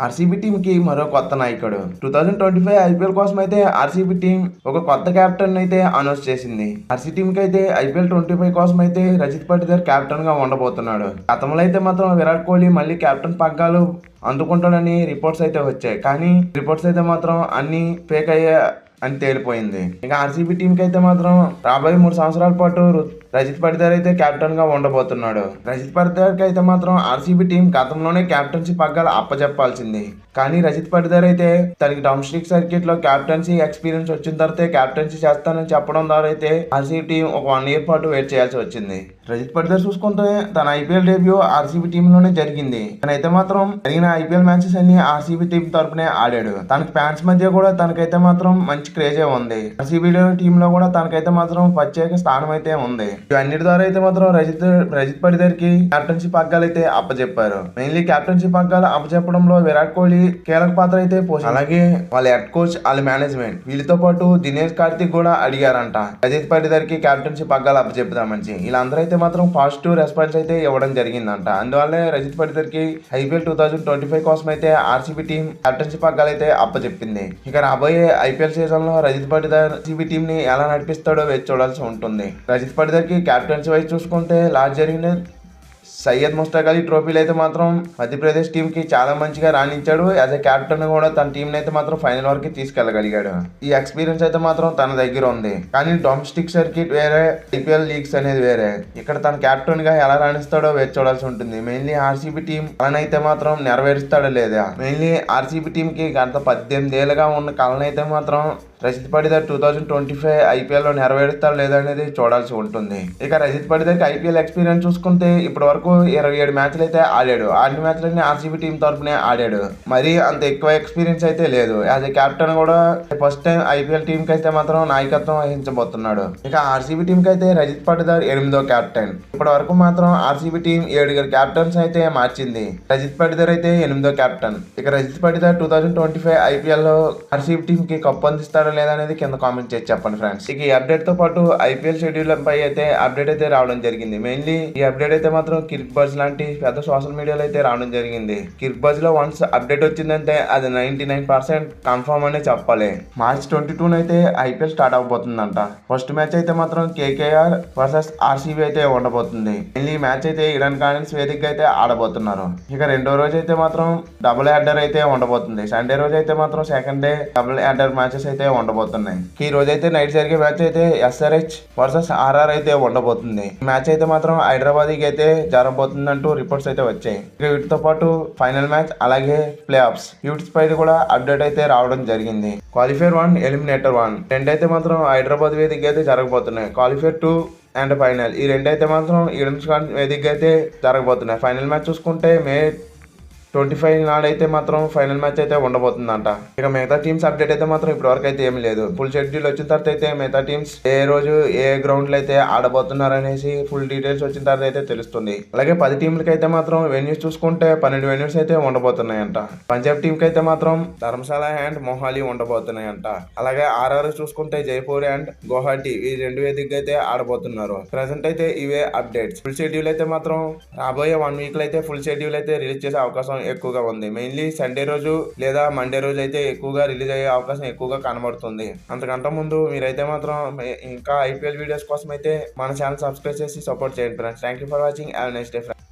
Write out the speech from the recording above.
RCB team కి మరో కొత్త నాయకుడు 2025 ఐపీఎల్ కోసం అయితే ఆర్సీబీ టీం ఒక కొత్త కెప్టెన్ అయితే అనౌన్స్ చేసింది. ఆర్సీ టీమ్ కి అయితే ఐపీఎల్ 25 కోసం అయితే రజిత్ పాటిదార్ కెప్టెన్ గా ఉండబోతున్నాడు. గతంలో అయితే మాత్రం విరాట్ కోహ్లీ మళ్ళీ కెప్టెన్ పగ్గాలు అందుకుంటాడని రిపోర్ట్స్ అయితే వచ్చాయి. కానీ రిపోర్ట్స్ అయితే మాత్రం అన్ని ఫేక్ అయ్యే అని తేలిపోయింది. ఇంకా ఆర్సీబీ టీం కి అయితే మాత్రం రాబోయే 3 సంవత్సరాల పాటు రజిత్ పాటిదార్ అయితే కెప్టెన్ గా ఉండబోతున్నాడు. రజిత్ పాటిదార్ కి అయితే మాత్రం ఆర్సీబీ టీం గతంలోనే కెప్టెన్సీ పగ్గాలు అప్పచెప్పాల్సింది. కానీ రజిత్ పాటిదార్ అయితే తనకి డొమెస్టిక్ సర్క్యూట్ లో కెప్టెన్సీ ఎక్స్పీరియన్స్ వచ్చిన తర్వాత కెప్టెన్సీ చేస్తానని చెప్పడం ద్వారా అయితే ఆర్సీబీ టీం ఒక 1 year పాటు వెయిట్ చేయాల్సి వచ్చింది. రజిత్ పాటిదార్ చూసుకుంటే తన ఐపీఎల్ డెబ్యూ ఆర్సీబీ టీమ్ లోనే జరిగింది. తనైతే మాత్రం జరిగిన ఐపీఎల్ మ్యాచెస్ అన్ని ఆర్సీబీ టీం తరపునే ఆడాడు. తనకి ఫ్యాన్స్ మధ్య కూడా తనకైతే మాత్రం మంచి క్రేజే ఉంది. ఆర్సీబీ టీమ్ లో కూడా తనకైతే మాత్రం ప్రత్యేక స్థానం అయితే ఉంది. ఇవన్నిటి ద్వారా అయితే మాత్రం రజిత్ పాటిదార్ కి కెప్టెన్సీ పగ్గాలు అయితే అప్పచెప్పారు. మెయిన్లీ కెప్టెన్సీ పగ్గాలు అప్పచెప్పడంలో విరాట్ కోహ్లీ కీలక పాత్ర అయితే పోషించారు. అలాగే వాళ్ళ హెడ్ కోచ్, వాళ్ళ మేనేజ్మెంట్ వీళ్ళతో పాటు దినేష్ కార్తిక్ కూడా అడిగారంట రజిత్ పాటిదార్ కి కెప్టెన్సీ పగ్గాలు అప్పచెప్పుదామని. వీళ్ళందరూ అయితే మాత్రం పాజిటివ్ రెస్పాన్స్ అయితే ఇవ్వడం జరిగిందంట. అందువల్లే రజిత్ పాటిదార్ కి ఐపీఎల్ 2025 కోసం అయితే ఆర్సీబీ టీం కెప్టెన్సీ పగ్గాలు అయితే అప్పచెప్పింది. ఇక రాబోయే ఐపీఎల్ సీజన్ లో రజిత్ పాటిదార్ ఆర్సీబీ టీం ని ఎలా నడిపిస్తాడో వేచి చూడాల్సి ఉంటుంది. రజిత్ పాటిదార్ కి కెప్టెన్సీ వైజ్ చూసుకుంటే లాస్ట్ జరిగిన సయ్యద్ ముస్తాక్ అలీ ట్రోఫీలు అయితే మాత్రం మధ్యప్రదేశ్ టీం కి చాలా మంచిగా రాణించాడు. యాజ్ ఎ కెప్టెన్ కూడా తన టీం అయితే మాత్రం ఫైనల్ వరకు తీసుకెళ్లగలిగాడు. ఈ ఎక్స్పీరియన్స్ అయితే మాత్రం తన దగ్గర ఉంది. కానీ డొమెస్టిక్ సర్క్యూట్ వేరే, ఐపీఎల్ లీగ్స్ అనేది వేరే. ఇక్కడ తన కెప్టెన్ గా ఎలా రాణిస్తాడో వేచి చూడాల్సి ఉంటుంది. మెయిన్లీ ఆర్సీబీ టీం అలానైతే మాత్రం నెరవేరుస్తాడో లేదా. మెయిన్లీ ఆర్సీబీ టీం కి గత 18 ఏళ్ళుగా ఉన్న కళనైతే మాత్రం రజిత్ పాటిదార్ 2025 ఐపీఎల్ లో నెరవేరుస్తాడు లేదనేది చూడాల్సి ఉంటుంది. ఇక రజిత్ పాటిదార్ కి ఐపీఎల్ ఎక్స్పీరియన్స్ చూసుకుంటే ఇప్పటి వరకు 27 మ్యాచ్లు అయితే ఆడాడు. ఆడిన మ్యాచ్లన్నీ ఆర్సీబీ టీం తరపునే ఆడాడు. మరి అంత ఎక్కువ ఎక్స్పీరియన్స్ అయితే లేదు. యాజ్ ఎ కెప్టెన్ కూడా ఫస్ట్ టైం ఐపీఎల్ టీం కి అయితే మాత్రం నాయకత్వం వహించబోతున్నాడు. ఇక ఆర్సీబీ టీం కి అయితే రజిత్ పాటిదార్ 8వ కెప్టెన్. ఇప్పటి వరకు మాత్రం ఆర్సీబీ టీం 7 కెప్టెన్స్ అయితే మార్చింది. రజిత్ పాటిదార్ అయితే 8వ కెప్టెన్. ఇక రజిత్ పాటిదార్ 2025 ఐపీఎల్ లో ఆర్సీబీ టీం కి కప్పు అందిస్తాడు లేదనేది కింద కామెంట్ చేసి చెప్పండి ఫ్రెండ్స్. ఇక ఈ అప్డేట్ తో పాటు ఐపీఎల్ షెడ్యూల్ పై అయితే అప్డేట్ అయితే రావడం జరిగింది. మెయిన్లీ ఈ అప్డేట్ అయితే మాత్రం కిర్క్ బజ్ లాంటి పెద్ద సోషల్ మీడియాలో అయితే రావడం జరిగింది. కిర్క్ బజ్ లో వన్స్ అప్డేట్ వచ్చిందంటే అది 99% కన్ఫర్మ్ అనే చెప్పాలి. మార్చ్ 22 అయితే ఐపీఎల్ స్టార్ట్ అవబోతుందంట. ఫస్ట్ మ్యాచ్ అయితే మాత్రం కేకేఆర్ వర్సెస్ ఆర్సీబీ అయితే ఉండబోతుంది. మెయిన్లీ ఈ మ్యాచ్ అయితే ఈడెన్ గార్డెన్స్ వేదికగా అయితే ఆడబోతున్నారు. ఇక రెండో రోజు అయితే మాత్రం డబుల్ హెడ్డర్ అయితే ఉండబోతుంది. సండే రోజు అయితే మాత్రం second day double header matches అయితే ఉండబోతున్నాయి. ఈ రోజు అయితే నైట్ జరిగే మ్యాచ్ అయితే ఎస్ఆర్హెచ్ వర్సెస్ ఆర్ఆర్ అయితే ఉండబోతుంది. ఈ మ్యాచ్ అయితే మాత్రం హైదరాబాద్ కి అయితే జరగబోతుంది అంటూ రిపోర్ట్స్ అయితే వచ్చాయి. ఇక వీటితో పాటు ఫైనల్ మ్యాచ్ అలాగే ప్లే ఆఫ్స్ వీటి పై కూడా అప్డేట్ అయితే రావడం జరిగింది. క్వాలిఫైర్ 1, ఎలిమినేటర్ 1 రెండైతే మాత్రం హైదరాబాద్ వేదిక అయితే జరగబోతున్నాయి. క్వాలిఫైర్ 2 అండ్ ఫైనల్ ఈ రెండైతే మాత్రం ఈడెన్ గార్డెన్స్ వేదిక అయితే జరగబోతున్నాయి. ఫైనల్ మ్యాచ్ చూసుకుంటే మే 25 నాడైతే మాత్రం ఫైనల్ మ్యాచ్ అయితే ఉండబోతుందంట. ఇక మిగతా టీమ్స్ అప్డేట్ అయితే మాత్రం ఇప్పటి వరకు అయితే ఏమి లేదు. ఫుల్ షెడ్యూల్ వచ్చిన తర్వాత అయితే మిగతా టీమ్స్ ఏ రోజు ఏ గ్రౌండ్ లో అయితే ఆడబోతున్నారు అనేసి ఫుల్ డీటెయిల్స్ వచ్చిన తర్వాత అయితే తెలుస్తుంది. అలాగే 10 టీంలకి అయితే మాత్రం వెన్యూస్ చూసుకుంటే 12 వెన్యూస్ అయితే ఉండబోతున్నాయంట. పంజాబ్ టీం కి అయితే మాత్రం ధర్మశాల అండ్ మొహాలి ఉండబోతున్నాయంట. అలాగే ఆర్ఆర్ చూసుకుంటే జైపూర్ అండ్ గువాహటి ఈ 2 వేదికగా అయితే ఆడబోతున్నారు. ప్రెసెంట్ అయితే ఇవే అప్డేట్స్. ఫుల్ షెడ్యూల్ అయితే మాత్రం రాబోయే 1 వీక్ లో అయితే ఫుల్ షెడ్యూల్ అయితే రిలీజ్ చేసే అవకాశం ఎక్కువగా ఉంది. మెయిన్లీ సండే రోజు లేదా మండే రోజు అయితే ఎక్కువగా రిలీజ్ అయ్యే అవకాశం ఎక్కువగా కనబడుతుంది. అంతకంటే ముందు మీరైతే మాత్రం ఇంకా ఐపీఎల్ వీడియోస్ కోసం అయితే మన ఛానల్ సబ్స్క్రైబ్ చేసి సపోర్ట్ చేయండి friends. Thank you for watching. Have a nice day friends.